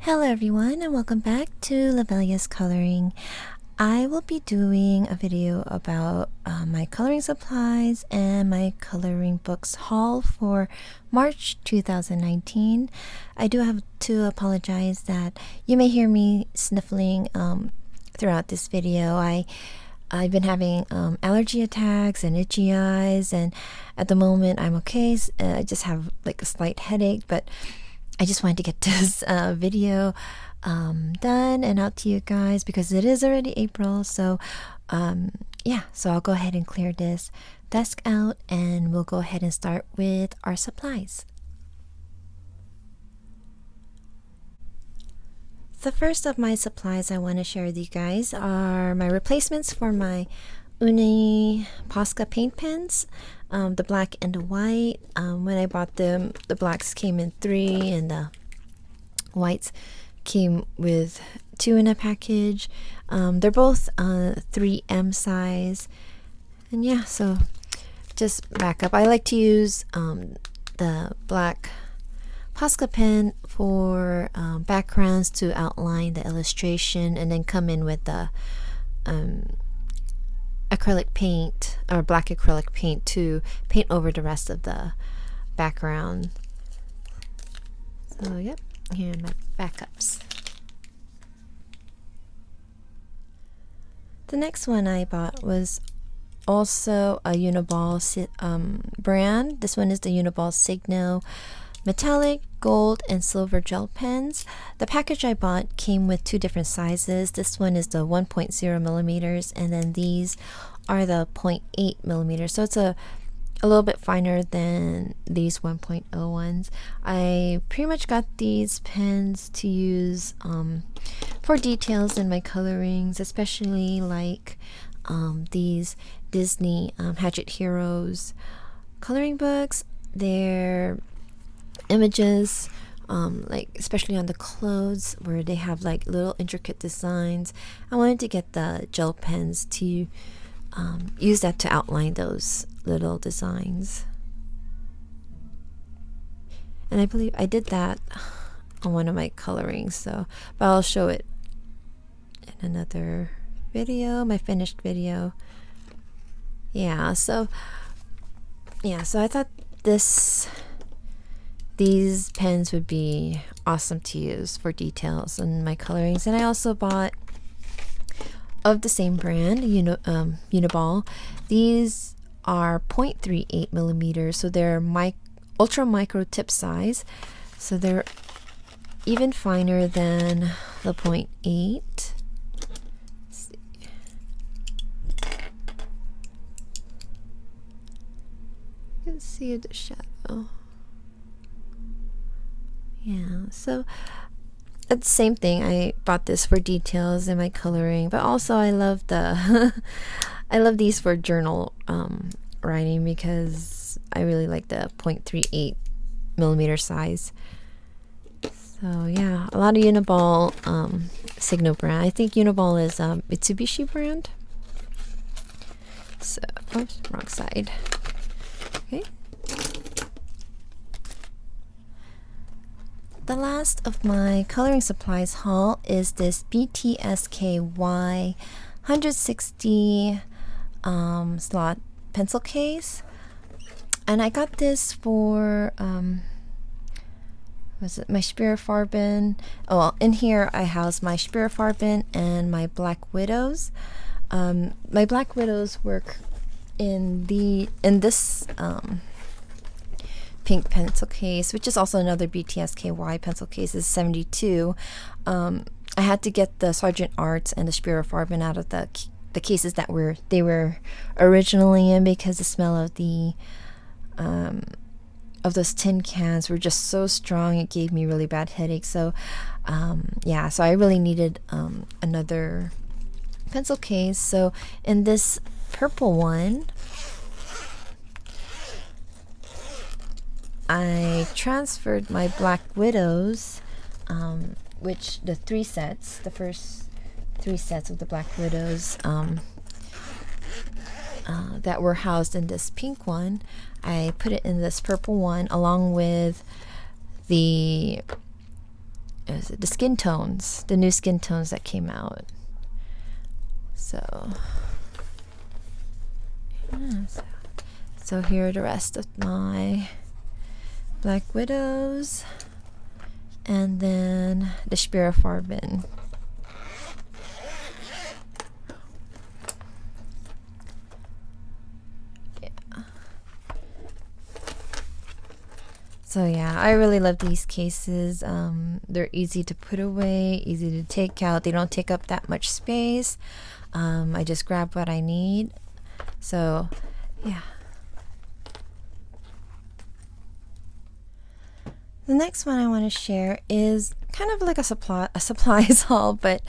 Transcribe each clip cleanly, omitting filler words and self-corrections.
Hello everyone and welcome back to Lovella's Coloring. I will be doing a video about my coloring supplies and my coloring books haul for March 2019. I do have to apologize that you may hear me sniffling throughout this video. I've been having allergy attacks and itchy eyes, and at the moment I'm okay. I just have like a slight headache, but I just wanted to get this video done and out to you guys because it is already April. So yeah, so I'll go ahead and clear this desk out and we'll go ahead and start with our supplies. The first of my supplies I want to share with you guys are my replacements for my Uniball paint pens, the black and the white. When I bought them, the blacks came in 3 and the whites came with 2 in a package. They're both 3M size, and yeah, so just back up. I like to use the black Posca pen for backgrounds to outline the illustration, and then come in with the acrylic paint or black acrylic paint to paint over the rest of the background. So yep, here are my backups. The next one I bought was also a Uniball brand. This one is the Uniball Signal metallic, gold, and silver gel pens. The package I bought came with 2 different sizes. This one is the 1.0 millimeters, and then these are the 0.8 millimeters. So it's a little bit finer than these 1.0 ones. I pretty much got these pens to use for details in my colorings, especially like these Disney Hatchet Heroes coloring books. They're images, like especially on the clothes where they have like little intricate designs. I wanted to get the gel pens to use that to outline those little designs, and I believe I did that on one of my colorings, so but I'll show it in another video, my finished video. So I thought these pens would be awesome to use for details in my colorings. And I also bought, of the same brand, Uniball. These are 0.38 millimeters, so they're ultra micro tip size, so they're even finer than the 0.8. You can see the shadow. Yeah, so it's the same thing. I bought this for details in my coloring, but also I love the I love these for journal writing because I really like the 0.38 millimeter size. So yeah, a lot of Uniball Signal brand. I think Uniball is Mitsubishi brand. So, oops, wrong side. Okay. The last of my coloring supplies haul is this BTS KY 160 slot pencil case, and I got this for was it my Farben? Oh, well, in here I house my Farben and my Black Widows. My Black Widows work in this pink pencil case, which is also another BTS KY pencil case, is 72. I had to get the Sergeant Arts and the Farben out of the cases that they were originally in because the smell of those tin cans were just so strong, it gave me really bad headaches. So yeah, so I really needed another pencil case. So in this purple one, I transferred my Black Widows, which the first 3 sets of the Black Widows that were housed in this pink one. I put it in this purple one along with the is it the skin tones, the new skin tones that came out. So, yeah, so here are the rest of my Black Widows, and then the Spirafarben. So yeah, I really love these cases. They're easy to put away, easy to take out. They don't take up that much space. I just grab what I need. So yeah. The next one I want to share is kind of like a supplies haul, but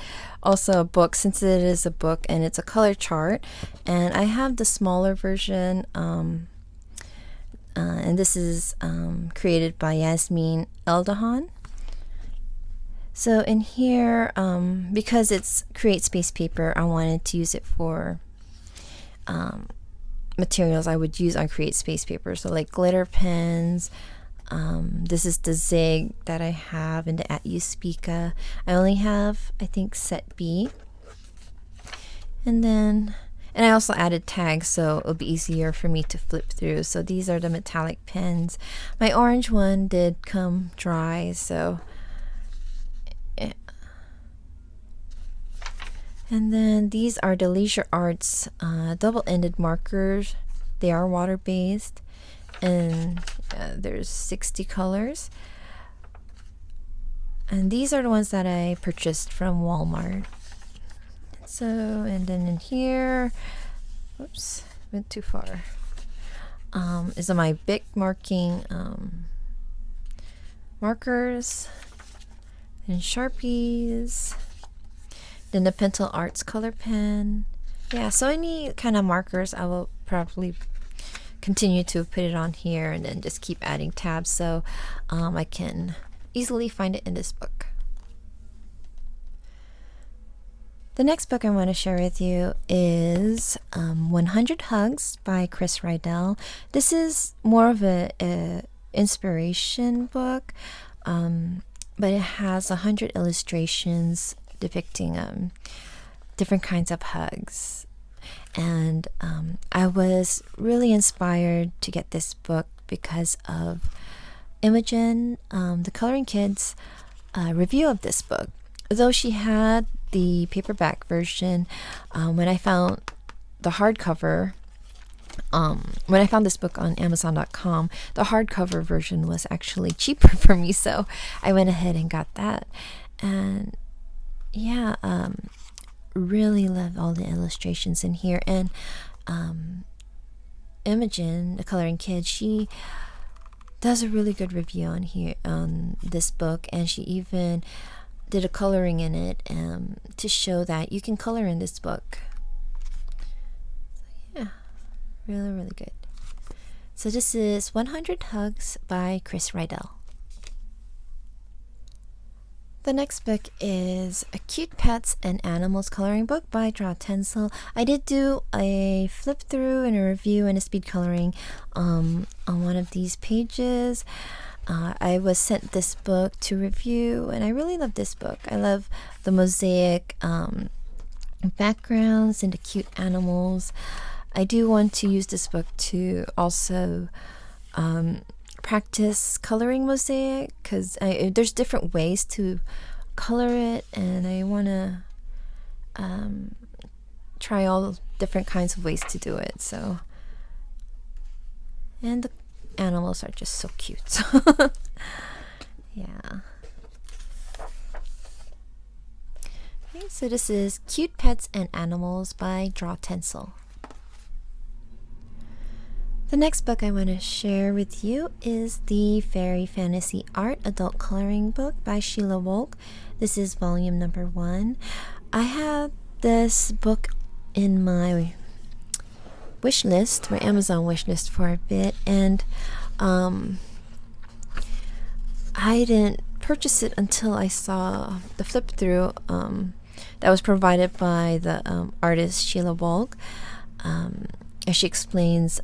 also a book, since it is a book and it's a color chart. And I have the smaller version. And this is created by Yasmin Eldahan. So in here, because it's Create Space paper, I wanted to use it for materials I would use on Create Space paper. So like glitter pens. This is the Zig that I have in the At You Speaka. I only have, I think, set B. And I also added tags, so it'll be easier for me to flip through. So these are the metallic pens. My orange one did come dry, so yeah. And then these are the Leisure Arts double-ended markers. They are water-based, and there's 60 colors. And these are the ones that I purchased from Walmart. So, and then in here, whoops, went too far, is my big marking markers and Sharpies, then the Pentel Arts color pen. Yeah, so any kind of markers I will probably continue to put it on here and then just keep adding tabs so I can easily find it in this book. The next book I want to share with you is 100 Hugs by Chris Rydell. This is more of a inspiration book, but it has 100 illustrations depicting different kinds of hugs. And I was really inspired to get this book because of Imogen, the Coloring Kids, review of this book. Though she had the paperback version, when I found the hardcover, when I found this book on Amazon.com, the hardcover version was actually cheaper for me, so I went ahead and got that. And yeah, really love all the illustrations in here. And Imogen, the Coloring Kid, she does a really good review on here on this book, and she even did a coloring in it to show that you can color in this book. So yeah, really, really good. So this is 100 Hugs by Chris Rydell. The next book is Acute Pets and Animals Coloring Book by Draw Tencil. I did do a flip through and a review and a speed coloring on one of these pages. I was sent this book to review, and I really love this book. I love the mosaic backgrounds and the cute animals. I do want to use this book to also practice coloring mosaic, because there's different ways to color it, and I want to try all different kinds of ways to do it. So, and the animals are just so cute. Yeah. Okay, so this is Cute Pets and Animals by Draw Tencil. The next book I want to share with you is the Kawaii Fantasy Art Adult Coloring Book by Sheila Wolk. This is volume number 1. I have this book in my wish list, my Amazon wish list, for a bit, and I didn't purchase it until I saw the flip through that was provided by the artist Sheila Wolk. As she explains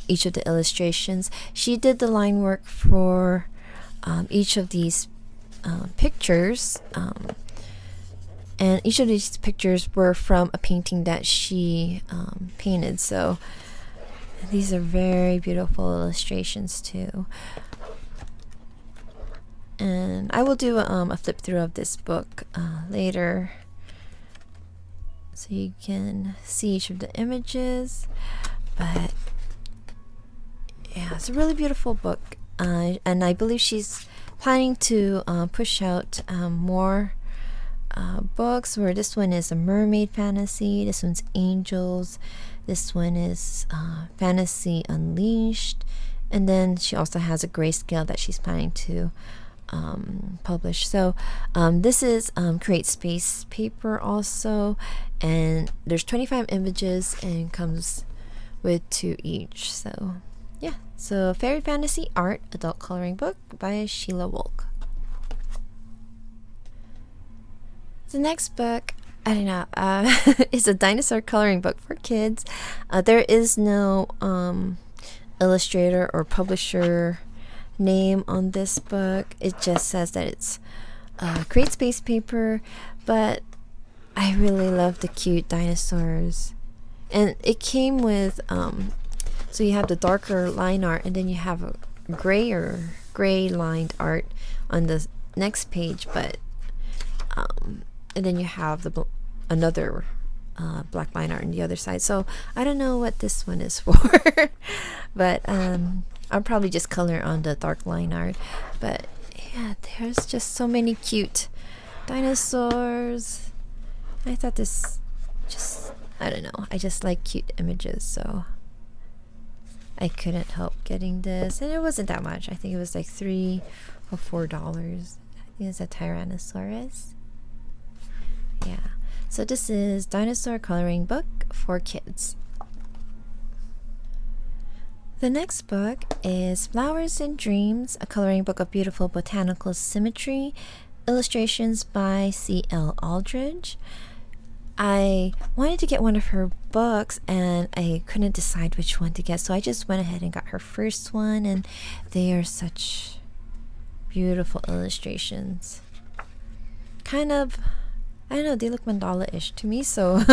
each of the illustrations. She did the line work for each of these pictures, and each of these pictures were from a painting that she painted. So these are very beautiful illustrations too. And I will do a flip through of this book later, so you can see each of the images. But yeah, it's a really beautiful book, and I believe she's planning to push out more books, where this one is a mermaid fantasy, this one's angels, this one is fantasy unleashed, and then she also has a grayscale that she's planning to publish. So this is create space paper also, and there's 25 images and comes with 2 each. So yeah, so Fairy Fantasy Art Adult Coloring Book by Sheila Wolk. The next book, I don't know, is a dinosaur coloring book for kids. There is no illustrator or publisher name on this book. It just says that it's create space paper, but I really love the cute dinosaurs. And it came with so you have the darker line art, and then you have a gray lined art on the next page, but and then you have another black line art on the other side. So I don't know what this one is for, but I'll probably just color on the dark line art. But yeah, there's just so many cute dinosaurs. I thought this just, I don't know, I just like cute images, so I couldn't help getting this. And it wasn't that much. I think it was like $3 or $4. I think it's a Tyrannosaurus. Yeah, so this is Dinosaur Coloring Book for kids. The next book is Flowers and Dreams, a coloring book of beautiful botanical symmetry, illustrations by C.L. Aldridge. I wanted to get one of her books and I couldn't decide which one to get, so I just went ahead and got her first one, and they are such beautiful illustrations. Kind of, I don't know, they look mandala-ish to me, so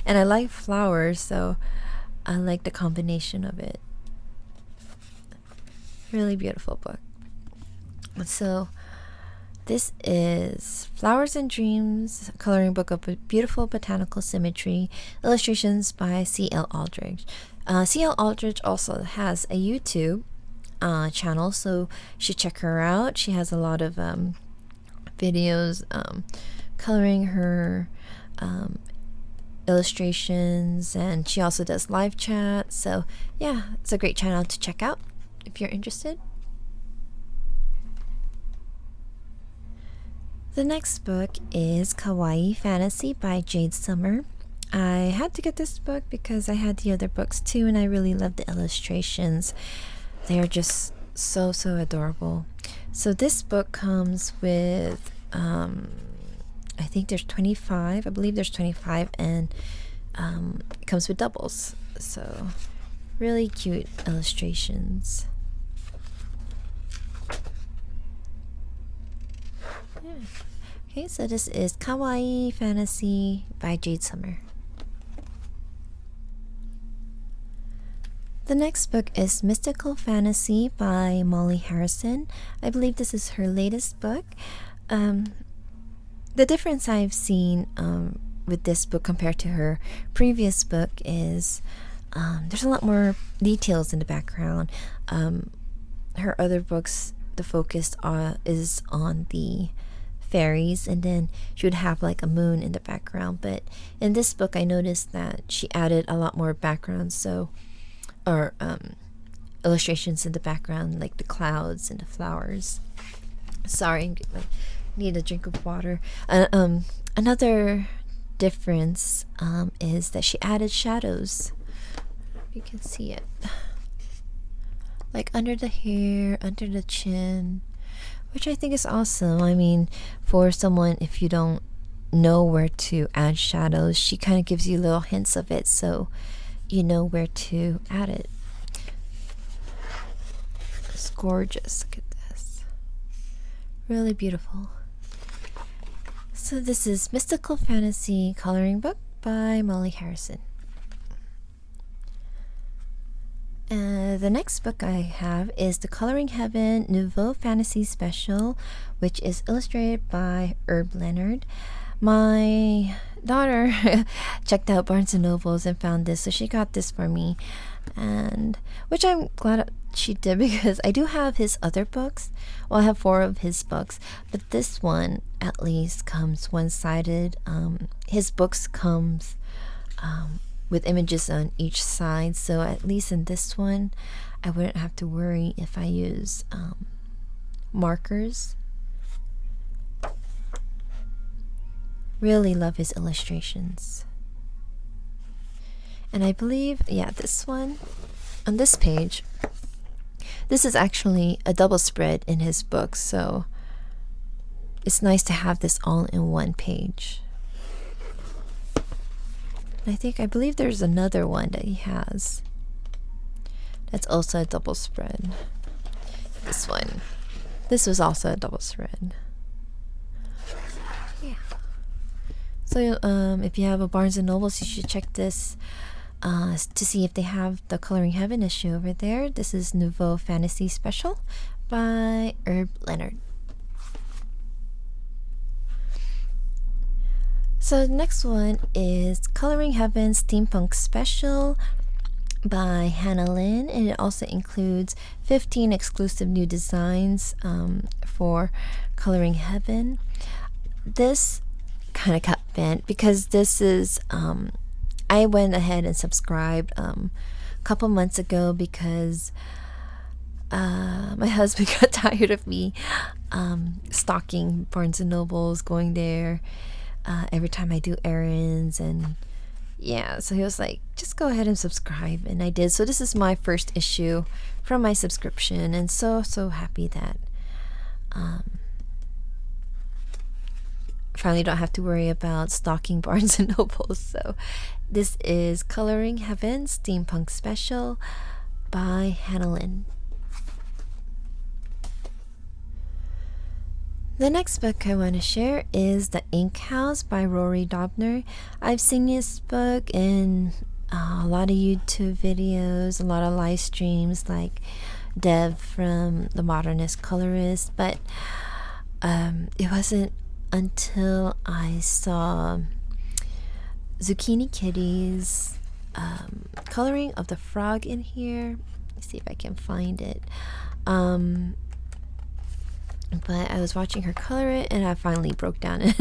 and I like flowers, so I like the combination of it. Really beautiful book. So this is Flowers and Dreams, a coloring book of beautiful botanical symmetry, illustrations by C.L. Aldridge. C.L. Aldridge also has a YouTube channel, so you should check her out. She has a lot of videos coloring her illustrations, and she also does live chat. So yeah, it's a great channel to check out if you're interested. The next book is Kawaii Fantasy by Jade Summer. I had to get this book because I had the other books too, and I really love the illustrations. They are just so adorable. So this book comes with I think there's 25. I believe there's 25, and it comes with doubles. So really cute illustrations. Yeah. Okay, so this is Kawaii Fantasy by Jade Summer. The next book is Mystical Fantasy by Molly Harrison. I believe this is her latest book. The difference I've seen with this book compared to her previous book is there's a lot more details in the background. Her other books, the focus is on the fairies, and then she would have like a moon in the background. But in this book, I noticed that she added a lot more background, or illustrations in the background, like the clouds and the flowers. Sorry, I need a drink of water. Another difference is that she added shadows. You can see it, like under the hair, under the chin, which I think is awesome. I mean, for someone, if you don't know where to add shadows, she kind of gives you little hints of it, so you know where to add it. It's gorgeous. Look at this. Really beautiful. So this is Mystical Fantasy Coloring Book by Molly Harrison. The next book I have is The Coloring Heaven Nouveau Fantasy Special, which is illustrated by Herb Leonard. My daughter checked out Barnes & Nobles and found this, so she got this for me, and which I'm glad she did, because I do have his other books. Well, I have 4 of his books, but this one at least comes one-sided. His books comes with images on each side, so at least in this one I wouldn't have to worry if I use markers. Really love his illustrations. And I believe, yeah, this one on this page, this is actually a double spread in his books, so it's nice to have this all in one page. I believe there's another one that he has that's also a double spread. This one. This was also a double spread. Yeah. So if you have a Barnes & Nobles, you should check this to see if they have the Coloring Heaven issue over there. This is Nouveau Fantasy Special by Herb Leonard. So the next one is Coloring Heaven Steampunk Special by Hannah Lynn, and it also includes 15 exclusive new designs for Coloring Heaven. This kind of got bent because this is I went ahead and subscribed a couple months ago because my husband got tired of me stalking Barnes & Nobles, going there every time I do errands, and yeah, so he was like, just go ahead and subscribe, and I did. So this is my first issue from my subscription, and so happy that finally don't have to worry about stalking Barnes & Nobles. So this is Coloring Heaven Steampunk Special by Hannah Lynn. The next book I want to share is The Ink House by Rory Dobner. I've seen this book in a lot of YouTube videos, a lot of live streams like Dev from The Modernist Colorist, but it wasn't until I saw Zucchini Kitty's coloring of the frog in here. Let's see if I can find it. But I was watching her color it, and I finally broke down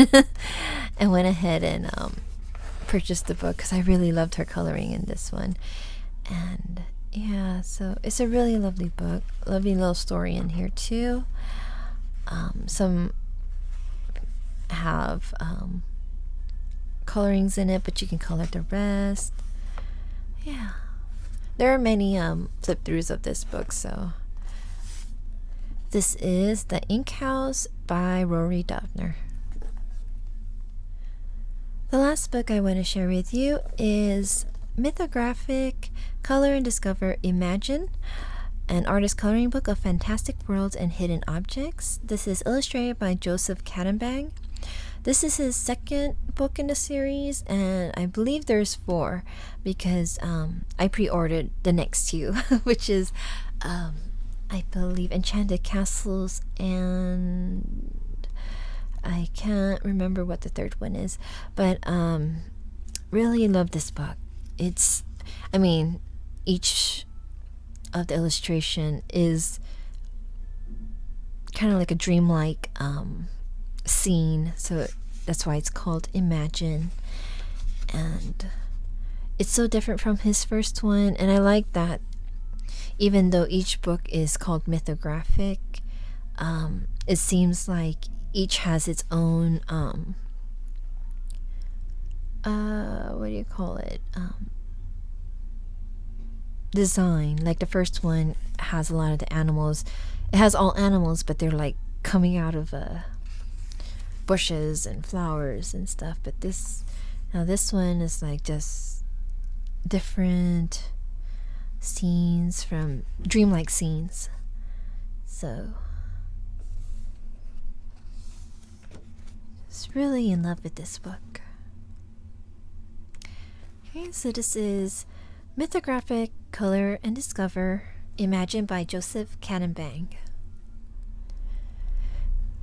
and went ahead and purchased the book because I really loved her coloring in this one. And yeah, so it's a really lovely book, lovely little story in here too. Some have colorings in it, but you can color the rest. Yeah, there are many flip throughs of this book. So this is The Ink House by Rory Dobner. The last book I want to share with you is Mythographic Color and Discover Imagine, an artist coloring book of fantastic worlds and hidden objects. This is illustrated by Joseph Kattenbang. This is his second book in the series, and I believe there's 4 because I pre-ordered the next 2, which is I believe Enchanted Castles, and I can't remember what the third one is, but really love this book. It's, I mean, each of the illustration is kind of like a dreamlike scene, so that's why it's called Imagine, and it's so different from his first one, and I like that. Even though each book is called Mythographic, it seems like each has its own what do you call it, design. Like the first one has a lot of the animals. It has all animals, but they're like coming out of bushes and flowers and stuff. But this one is like just different scenes, from dreamlike scenes. was really in love with this book. Okay, so this is Mythographic Color and Discover, imagined by Joseph Cadenbang.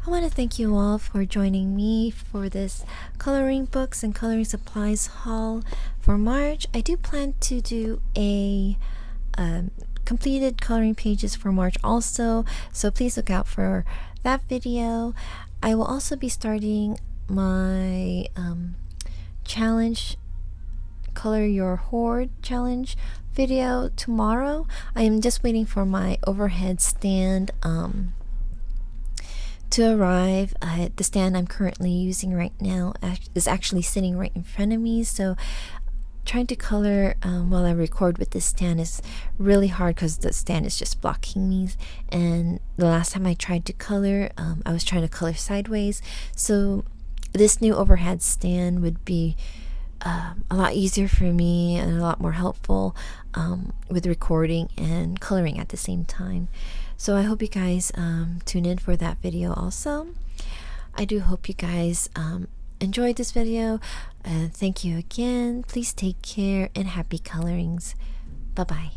I want to thank you all for joining me for this coloring books and coloring supplies haul for March. I do plan to do a completed coloring pages for March also, so please look out for that video. I will also be starting my challenge, Color Your Hoard challenge video tomorrow. I am just waiting for my overhead stand to arrive. The stand I'm currently using right now is actually sitting right in front of me, so trying to color while I record with this stand is really hard because the stand is just blocking me. And the last time I tried to color, I was trying to color sideways, so this new overhead stand would be a lot easier for me and a lot more helpful with recording and coloring at the same time. So I hope you guys tune in for that video also. I do hope you guys enjoyed this video. Thank you again. Please take care and happy colorings. Bye bye.